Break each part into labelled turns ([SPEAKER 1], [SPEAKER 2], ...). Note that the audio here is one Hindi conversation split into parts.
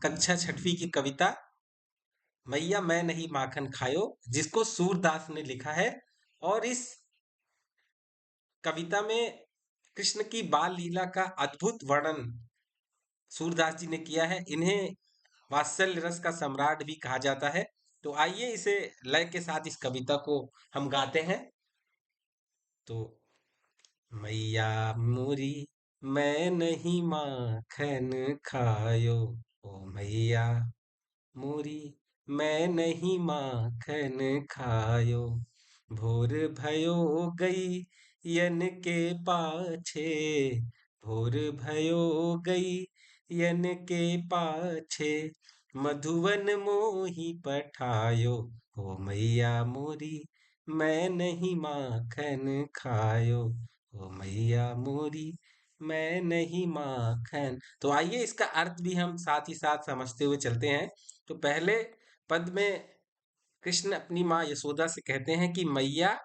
[SPEAKER 1] कक्षा छठवीं की कविता मैया मैं नहीं माखन खायो, जिसको सूरदास ने लिखा है। और इस कविता में कृष्ण की बाल लीला का अद्भुत वर्णन सूरदास जी ने किया है। इन्हें वात्सल्य रस का सम्राट भी कहा जाता है। तो आइए इसे लय के साथ इस कविता को हम गाते हैं। तो मैया मोरी मैं नहीं माखन खायो, ओ मैया मोरी मैं नहीं माखन खायो, भोर भयो गई यन के पाछे, भोर भयो गई यन के पाछे, मधुवन मोही पठायो, ओ मैया मोरी मैं नहीं माखन खायो, ओ मैया मोरी मैं नहीं माखन। तो आइए इसका अर्थ भी हम साथ ही साथ समझते हुए चलते हैं। तो पहले पद में कृष्ण अपनी माँ यशोदा से कहते हैं कि मैया,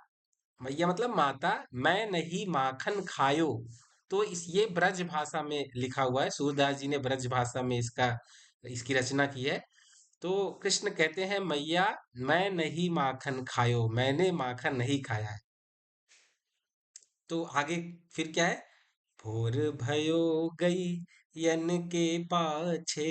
[SPEAKER 1] मैया मतलब माता, मैं नहीं माखन खायो। तो इस ये ब्रज भाषा में लिखा हुआ है, सूरदास जी ने ब्रज भाषा में इसकी रचना की है। तो कृष्ण कहते हैं मैया मैं नहीं माखन खायो, मैंने माखन नहीं खाया है। तो आगे फिर क्या है, भोर भयो गई यन के पाछे,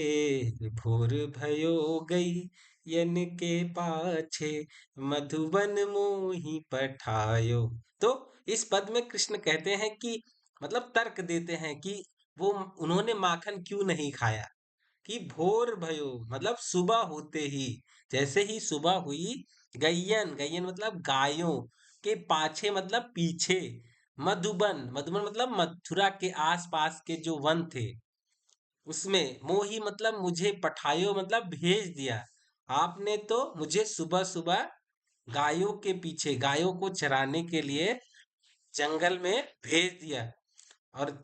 [SPEAKER 1] भोर भयो गई यन के पाछे, मधुबन मोही पठायो। तो इस पद में कृष्ण कहते हैं कि मतलब तर्क देते हैं कि वो उन्होंने माखन क्यों नहीं खाया। कि भोर भयो मतलब सुबह होते ही, जैसे ही सुबह हुई, गैयन, गैयन मतलब गायों के पाछे मतलब पीछे, मधुबन, मधुबन मतलब मथुरा के आसपास के जो वन थे उसमें, मोही मतलब मुझे, पठायो मतलब भेज दिया। आपने तो मुझे सुबह सुबह गायों के पीछे, गायों को चराने के लिए जंगल में भेज दिया। और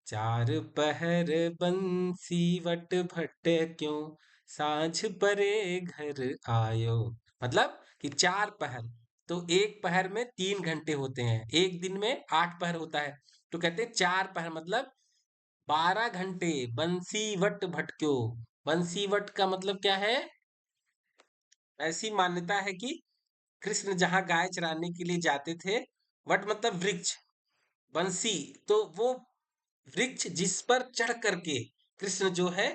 [SPEAKER 1] चार पहर बंसी वट भट्ट क्यों, साँझ परे घर आयो। मतलब कि चार पहर, तो एक पहर में 3 घंटे होते हैं, एक दिन में 8 पहर होता है। तो कहते हैं चार पहर मतलब 12 घंटे बंसी वट भटक्यो। बंसी वट का मतलब क्या है, ऐसी मान्यता है कि कृष्ण जहाँ गाय चराने के लिए जाते थे, वट मतलब वृक्ष, बंसी तो वो वृक्ष जिस पर चढ़ करके कृष्ण जो है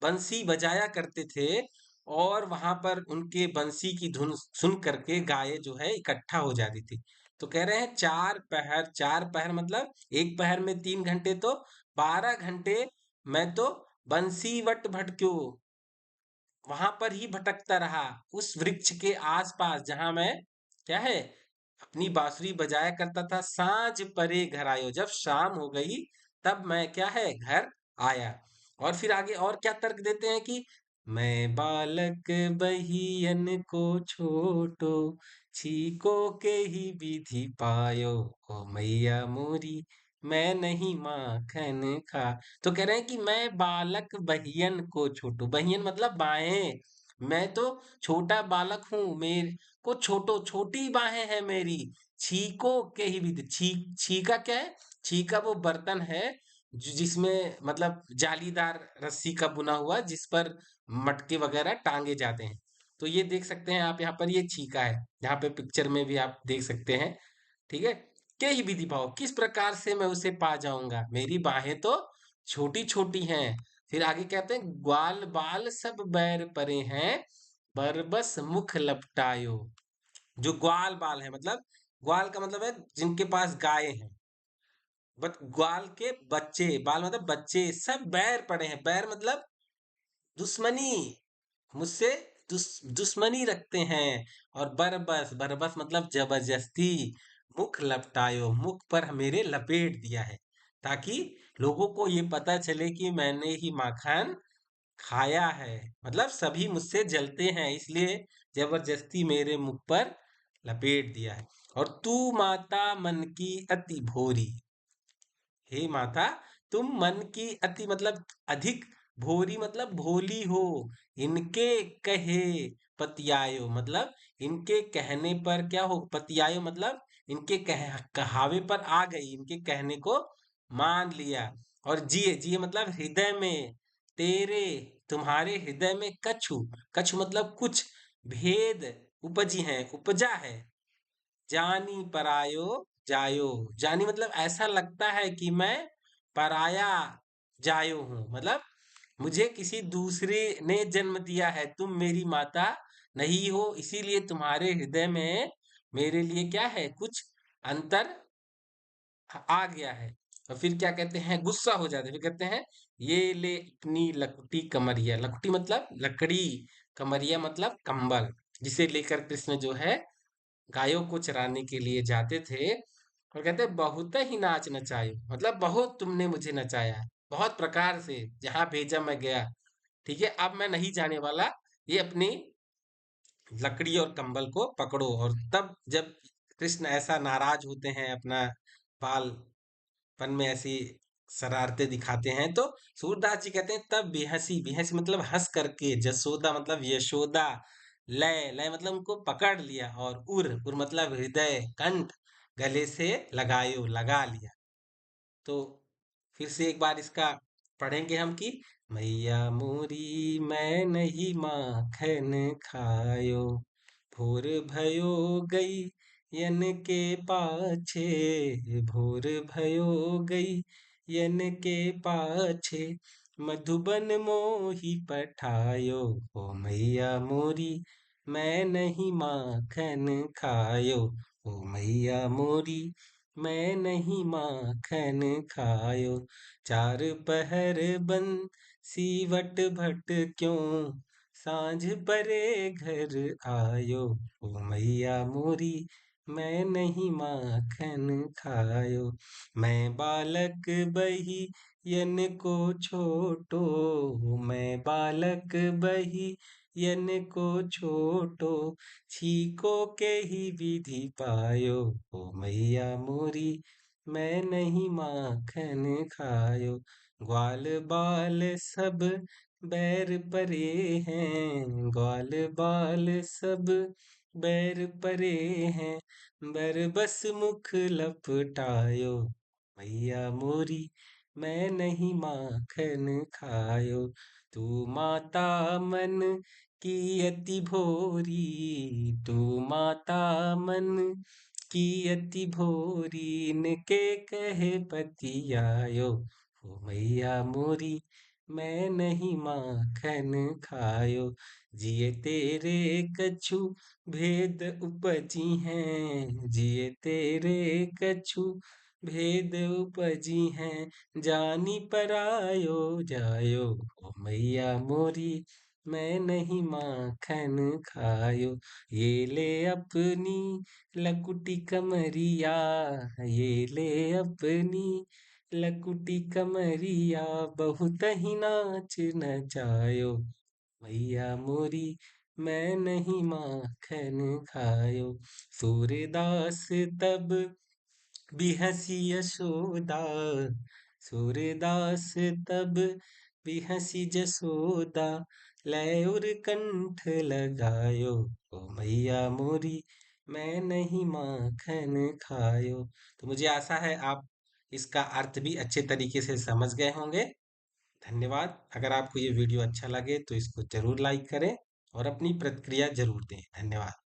[SPEAKER 1] बंसी बजाया करते थे, और वहां पर उनके बंसी की धुन सुन करके गायें जो है इकट्ठा हो जाती थी। तो कह रहे हैं चार पहर, चार पहर मतलब एक पहर में 3 घंटे, तो 12 घंटे मैं तो बंसी वट भटक्यो, वहां पर ही भटकता रहा, उस वृक्ष के आसपास जहां मैं क्या है अपनी बांसुरी बजाया करता था। साँझ परे घर आयो, जब शाम हो गई तब मैं क्या है घर आया। और फिर आगे और क्या तर्क देते हैं कि मैं बालक बहियन को छोटो, छीको के ही विधि पायो, ओ मैया मोरी मैं नहीं माखन खा। तो कह रहे हैं कि मैं बालक बहियन को छोटो, बहियन मतलब बाहें, मैं तो छोटा बालक हूं, मेरे को छोटो, छोटी बाहें हैं मेरी, छीको के ही विधि, छीका क्या है, छीका वो बर्तन है जिसमें मतलब जालीदार रस्सी का बुना हुआ, जिस पर मटके वगैरह टांगे जाते हैं। तो ये देख सकते हैं आप यहाँ पर, ये छीका है, यहाँ पे पिक्चर में भी आप देख सकते हैं। ठीक है, के ही विधि पाओ, किस प्रकार से मैं उसे पा जाऊंगा, मेरी बाहें तो छोटी छोटी हैं। फिर आगे कहते हैं ग्वाल बाल सब बैर परे हैं, बरबस मुख लपटायो। जो ग्वाल बाल है मतलब, ग्वाल का मतलब है जिनके पास गाय है, बट ग्वाल के बच्चे, बाल मतलब बच्चे, सब बैर पड़े हैं, बैर मतलब दुश्मनी, मुझसे दुश्मनी रखते हैं। और बरबस, बरबस मतलब जबरदस्ती, मुख लपटायो, मुख पर मेरे लपेट दिया है, ताकि लोगों को ये पता चले कि मैंने ही माखन खाया है। मतलब सभी मुझसे जलते हैं, इसलिए जबरदस्ती मेरे मुख पर लपेट दिया है। और तू माता मन की अति भोरी, हे माता तुम मन की अति मतलब अधिक, भोरी मतलब भोली हो, इनके कहे पतियायो मतलब इनके कहने पर क्या हो, पतियायो मतलब इनके कहावे पर आ गई, इनके कहने को मान लिया। और जिए, जिए मतलब हृदय में तेरे तुम्हारे हृदय में कछु, कछु मतलब कुछ, भेद उपजी है, उपजा है। जानी परायो जायो, जानी मतलब ऐसा लगता है कि मैं पराया जायो हूँ, मतलब मुझे किसी दूसरे ने जन्म दिया है, तुम मेरी माता नहीं हो, इसीलिए तुम्हारे हृदय में मेरे लिए क्या है, कुछ अंतर आ गया है। और फिर क्या कहते हैं, गुस्सा हो जाते हैं, फिर कहते हैं ये ले अपनी लकुटी कमरिया, लकुटी मतलब लकड़ी, कमरिया मतलब कंबल, जिसे लेकर कृष्ण जो है गायों को चराने के लिए जाते थे। और कहते हैं बहुत ही नाच नचायो, मतलब बहुत तुमने मुझे नचाया, बहुत प्रकार से, जहां भेजा मैं गया। ठीक है, अब मैं नहीं जाने वाला, ये अपनी लकड़ी और कंबल को पकड़ो। और तब जब कृष्ण ऐसा नाराज होते हैं, अपना बाल पन में ऐसी शरारतें दिखाते हैं, तो सूरदास जी कहते हैं तब बेहसी, बेहसी मतलब हंस करके, जसोदा मतलब यशोदा, लय, लय मतलब उनको पकड़ लिया, और उर मतलब हृदय, कंठ, गले से लगायो, लगा लिया। तो फिर से एक बार इसका पढ़ेंगे हम कि मैया मोरी मैं नहीं माखन खायो, भोर भयो गई यन के पाछे, भोर भयो गई यन के पाछे, मधुबन मोही पठायो, ओ मैया मोरी मैं नहीं माखन खायो, ओ मैया मोरी मैं नहीं माखन खायो, चार पहर बंसीवट भट क्यों, सांझ परे घर आयो, ओ मैया मोरी मैं नहीं माखन खायो, मैं बालक बही यन को छोटो, मैं बालक बही यन को छोटो, छीको के ही विधि पायो, ओ मैया मोरी मैं नहीं माखन खायो, ग्वाल बाल सब बैर परे हैं, ग्वाल बाल सब बैर परे हैं, बरबस मुख लपटायो, मैया मोरी मैं नहीं माखन खायो, तू माता मन की अति भोरी, तू माता मन की अति भोरी, इनके कहे पति आयो, ओ मैया मोरी मैं नहीं माखन खायो, जिए तेरे कछु भेद उपजी हैं, जिए तेरे कछु भेद उपजी हैं, जानी परायो जायो, ओ मैया मोरी मैं नहीं माखन खायो, ये ले अपनी लकुटी कमरिया, ये ले अपनी लकुटी कमरिया, बहुत ही नाच नचायो, मैया मोरी मैं नहीं माखन खायो, सूरदास तब बिहसी यशोदा, सूरदास तब बिहसी जसोदा, लय उर कंठ लगायो, ओ मैया मोरी मैं नहीं माखन खायो। तो मुझे आशा है आप इसका अर्थ भी अच्छे तरीके से समझ गए होंगे। धन्यवाद। अगर आपको ये वीडियो अच्छा लगे तो इसको जरूर लाइक करें और अपनी प्रतिक्रिया जरूर दें। धन्यवाद।